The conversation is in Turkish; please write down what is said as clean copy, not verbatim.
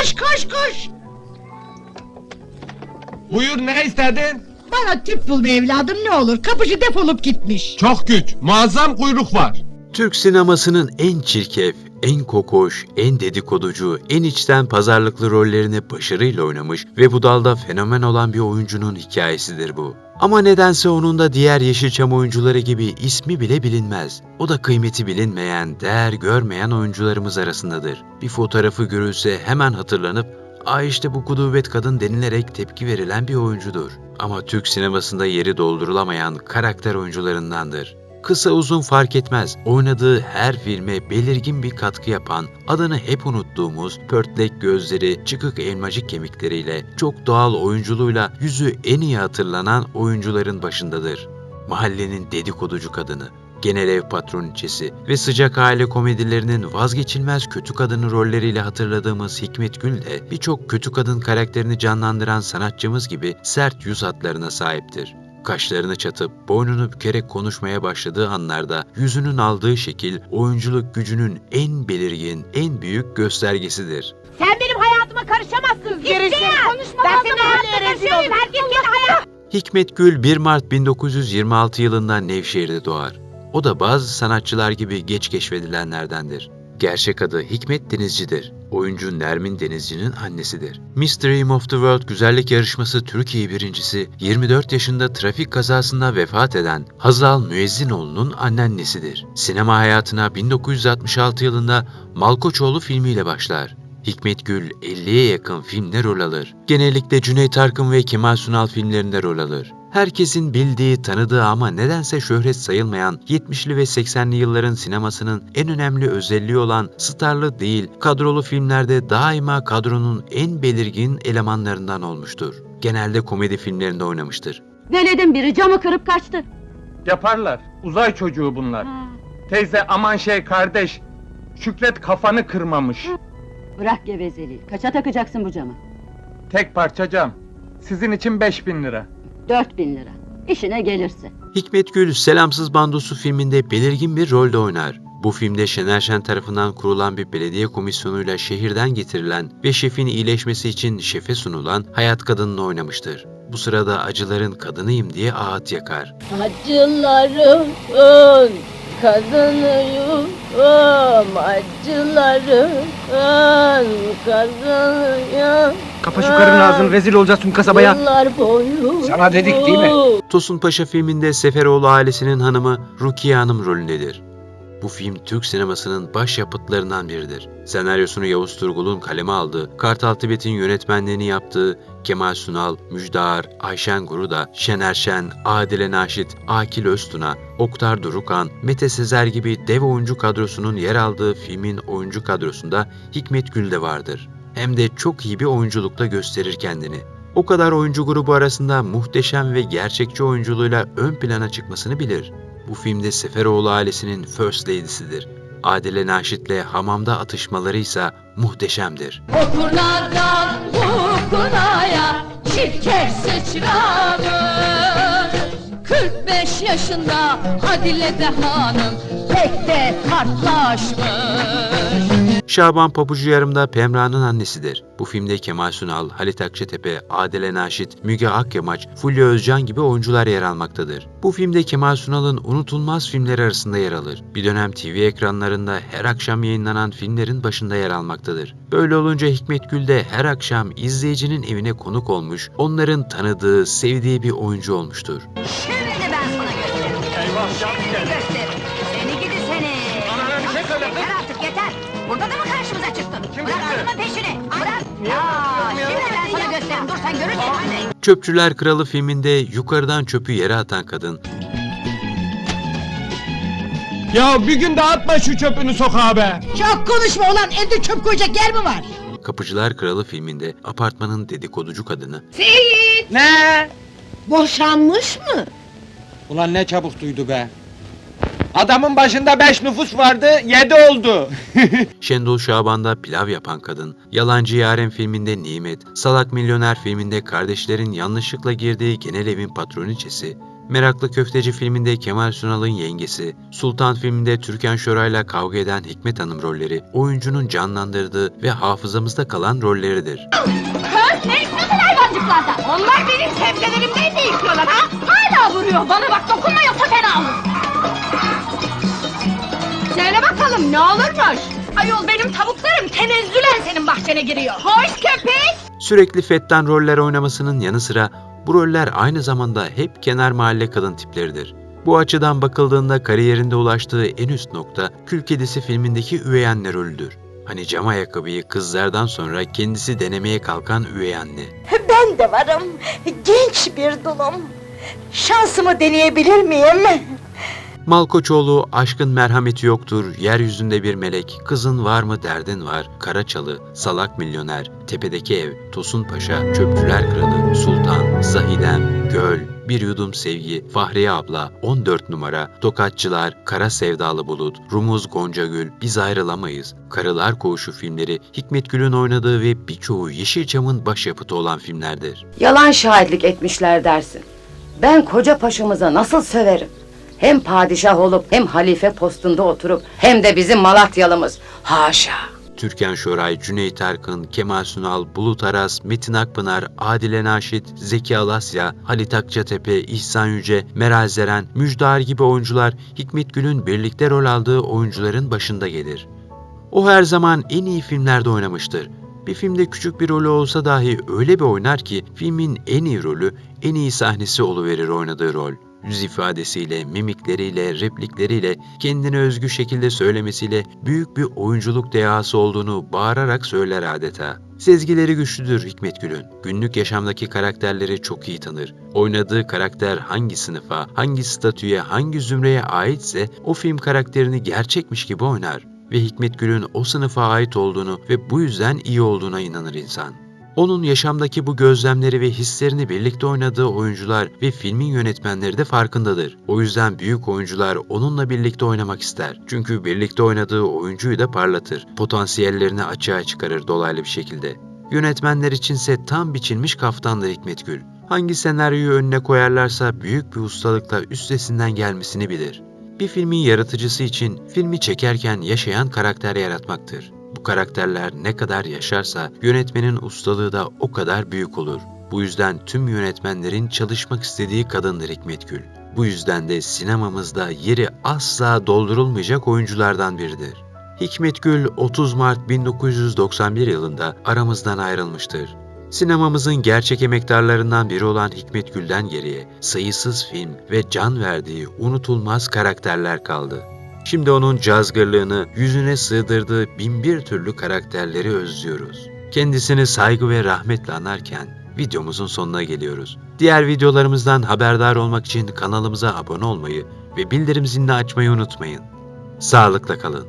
Koş koş koş! Buyur, ne istedin? Bana tüp bul be evladım ne olur, kapıcı defolup gitmiş. Çok güç, muazzam kuyruk var. Türk sinemasının en çirkef, en kokoş, en dedikoducu, en içten pazarlıklı rollerini başarıyla oynamış ve bu dalda fenomen olan bir oyuncunun hikayesidir bu. Ama nedense onun da diğer Yeşilçam oyuncuları gibi ismi bile bilinmez. O da kıymeti bilinmeyen, değer görmeyen oyuncularımız arasındadır. Bir fotoğrafı görülse hemen hatırlanıp, işte bu kudubet kadın denilerek tepki verilen bir oyuncudur. Ama Türk sinemasında yeri doldurulamayan karakter oyuncularındandır. Kısa uzun fark etmez, oynadığı her filme belirgin bir katkı yapan, adını hep unuttuğumuz, pörtlek gözleri, çıkık elmacık kemikleriyle, çok doğal oyunculuğuyla yüzü en iyi hatırlanan oyuncuların başındadır. Mahallenin dedikoducu kadını, genel ev patroniçesi ve sıcak aile komedilerinin vazgeçilmez kötü kadını rolleriyle hatırladığımız Hikmet Gül de birçok kötü kadın karakterini canlandıran sanatçımız gibi sert yüz hatlarına sahiptir. Kaşlarını çatıp boynunu bükerek konuşmaya başladığı anlarda yüzünün aldığı şekil oyunculuk gücünün en belirgin, en büyük göstergesidir. Sen benim hayatıma karışamazsın. Gerisi konuşma. Ben senin hayatına karışamıyorum. Herkes kendi hayatı. Hikmet Gül 1 Mart 1926 yılında Nevşehir'de doğar. O da bazı sanatçılar gibi geç keşfedilenlerdendir. Gerçek adı Hikmet Denizci'dir. Oyuncu Nermin Denizci'nin annesidir. Miss Dream of the World güzellik yarışması Türkiye birincisi 24 yaşında trafik kazasında vefat eden Hazal Müezzinoğlu'nun anneannesidir. Sinema hayatına 1966 yılında Malkoçoğlu filmiyle başlar. Hikmet Gül 50'ye yakın filmde rol alır. Genellikle Cüneyt Arkın ve Kemal Sunal filmlerinde rol alır. Herkesin bildiği, tanıdığı ama nedense şöhret sayılmayan 70'li ve 80'li yılların sinemasının en önemli özelliği olan starlı değil, kadrolu filmlerde daima kadronun en belirgin elemanlarından olmuştur. Genelde komedi filmlerinde oynamıştır. Veledim biri camı kırıp kaçtı. Yaparlar, uzay çocuğu bunlar. Teyze aman kardeş, Şükret kafanı kırmamış. Bırak gevezeliği. Kaça takacaksın bu camı? Tek parça cam, sizin için 5.000 lira. 4.000 lira. İşine gelirse. Hikmet Gül, Selamsız Bandosu filminde belirgin bir rolde oynar. Bu filmde Şener Şen tarafından kurulan bir belediye komisyonuyla şehirden getirilen ve şefin iyileşmesi için şefe sunulan Hayat Kadını'nı oynamıştır. Bu sırada acıların kadınıyım diye ağıt yakar. Acıların kadınıyım, acıların kadınıyım. Kapa şu karının ağzını, rezil olacağız tüm kasabaya. Yıllar boyu. Sana dedik değil mi? Tosun Paşa filminde Seferoğlu ailesinin hanımı Rukiye Hanım rolündedir. Bu film Türk sinemasının başyapıtlarından biridir. Senaryosunu Yavuz Turgul'un kaleme aldığı, Kartal Tibet'in yönetmenliğini yaptığı Kemal Sunal, Müjdar, Ayşen Guruda, Şener Şen, Adile Naşit, Akil Öztuna, Oktar Durukan, Mete Sezer gibi dev oyuncu kadrosunun yer aldığı filmin oyuncu kadrosunda Hikmet Gül de vardır. Hem de çok iyi bir oyunculukla gösterir kendini. O kadar oyuncu grubu arasında muhteşem ve gerçekçi oyunculuğuyla ön plana çıkmasını bilir. Bu filmde Seferoğlu ailesinin First Lady'sidir. Adile Naşit'le hamamda atışmaları ise muhteşemdir. Okurlardan hukunaya çirkef sıçramış. 45 yaşında Adile de hanım pek de kartlaşmış. Şaban Pabucu Yarım'da Pemra'nın annesidir. Bu filmde Kemal Sunal, Halit Akçatepe, Adile Naşit, Müge Akyamaç, Fulya Özcan gibi oyuncular yer almaktadır. Bu filmde Kemal Sunal'ın unutulmaz filmleri arasında yer alır. Bir dönem TV ekranlarında her akşam yayınlanan filmlerin başında yer almaktadır. Böyle olunca Hikmet Gül de her akşam izleyicinin evine konuk olmuş, onların tanıdığı, sevdiği bir oyuncu olmuştur. Şimdi ben sana gösteririm. Eyvah, Şimdi gösteririm. Seni gidi seni. Bana bir şey söyle. Yeter artık yeter. Burada da mı karşımıza çıktın? Kim Bırak çıktı? ağzına peşini. Bırak. Niye Ya, bırakıyorum ya? şimdi ben sana gösteririm. Dur sen görürsün. Hadi. Çöpçüler Kralı filminde yukarıdan çöpü yere atan kadın, Ya bir gün de atma şu çöpünü sokağa be! Çok konuşma ulan, evde çöp koyacak yer mi var? Kapıcılar Kralı filminde apartmanın dedikoducu kadını, Seyit! Ne? Boşanmış mı? Ulan ne çabuk duydu be. Adamın başında 5 nüfus vardı, 7 oldu. Şendol Şaban'da pilav yapan kadın, Yalancı Yaren filminde Nimet, Salak Milyoner filminde kardeşlerin yanlışlıkla girdiği genel evin patroniçesi, Meraklı Köfteci filminde Kemal Sunal'ın yengesi, Sultan filminde Türkan Şoray'la kavga eden Hikmet Hanım rolleri oyuncunun canlandırdığı ve hafızamızda kalan rolleridir. Kız ne istiyorsun hayvancıklardan? Onlar benim sebzelerimden ne istiyorlar ha? Hala vuruyor bana bak, dokunma yoksa fena olur. Söyle bakalım ne olurmuş? Ayol benim tavuklarım tenezzülen senin bahçene giriyor. Hoş köpek! Sürekli fettan roller oynamasının yanı sıra bu roller aynı zamanda hep kenar mahalle kadın tipleridir. Bu açıdan bakıldığında kariyerinde ulaştığı en üst nokta Kül Kedisi filmindeki üvey anne rolüdür. Hani cam ayakkabıyı kızlardan sonra kendisi denemeye kalkan üvey anne. Ben de varım. Genç bir dulum. Şansımı deneyebilir miyim? Malkoçoğlu Aşkın Merhameti Yoktur, Yeryüzünde Bir Melek, Kızın Var Mı Derdin Var, Karaçalı, Salak Milyoner, Tepedeki Ev, Tosun Paşa, Çöpçüler Kralı, Sultan, Zahidem, Göl, Bir Yudum Sevgi, Fahriye Abla, 14 Numara, Tokatçılar, Kara Sevdalı Bulut, Rumuz Goncagül, Biz Ayrılamayız, Karılar Koğuşu filmleri Hikmet Gül'ün oynadığı ve birçoğu Yeşilçam'ın başyapıtı olan filmlerdir. Yalan şahitlik etmişler dersin. Ben koca paşamıza nasıl söverim? Hem padişah olup hem halife postunda oturup hem de bizim Malatyalımız. Haşa! Türkan Şoray, Cüneyt Arkın, Kemal Sunal, Bulut Aras, Metin Akpınar, Adile Naşit, Zeki Alasya, Halit Akçatepe, İhsan Yüce, Meral Zeren, Müjdar gibi oyuncular Hikmet Gül'ün birlikte rol aldığı oyuncuların başında gelir. O her zaman en iyi filmlerde oynamıştır. Bir filmde küçük bir rolü olsa dahi öyle bir oynar ki filmin en iyi rolü, en iyi sahnesi oluverir oynadığı rol. Yüz ifadesiyle, mimikleriyle, replikleriyle, kendine özgü şekilde söylemesiyle büyük bir oyunculuk dehası olduğunu bağırarak söyler adeta. Sezgileri güçlüdür Hikmet Gül'ün. Günlük yaşamdaki karakterleri çok iyi tanır. Oynadığı karakter hangi sınıfa, hangi statüye, hangi zümreye aitse o film karakterini gerçekmiş gibi oynar. Ve Hikmet Gül'ün o sınıfa ait olduğunu ve bu yüzden iyi olduğuna inanır insan. Onun yaşamdaki bu gözlemleri ve hislerini birlikte oynadığı oyuncular ve filmin yönetmenleri de farkındadır. O yüzden büyük oyuncular onunla birlikte oynamak ister. Çünkü birlikte oynadığı oyuncuyu da parlatır. Potansiyellerini açığa çıkarır dolaylı bir şekilde. Yönetmenler içinse tam biçilmiş kaftandır Hikmet Gül. Hangi senaryoyu önüne koyarlarsa büyük bir ustalıkla üstesinden gelmesini bilir. Bir filmin yaratıcısı için filmi çekerken yaşayan karakter yaratmaktır. Bu karakterler ne kadar yaşarsa yönetmenin ustalığı da o kadar büyük olur. Bu yüzden tüm yönetmenlerin çalışmak istediği kadındır Hikmet Gül. Bu yüzden de sinemamızda yeri asla doldurulmayacak oyunculardan biridir. Hikmet Gül 30 Mart 1991 yılında aramızdan ayrılmıştır. Sinemamızın gerçek emektarlarından biri olan Hikmet Gül'den geriye sayısız film ve can verdiği unutulmaz karakterler kaldı. Şimdi onun cazgırlığını yüzüne sığdırdığı binbir türlü karakterleri özlüyoruz. Kendisini saygı ve rahmetle anarken videomuzun sonuna geliyoruz. Diğer videolarımızdan haberdar olmak için kanalımıza abone olmayı ve bildirim zilini açmayı unutmayın. Sağlıkla kalın.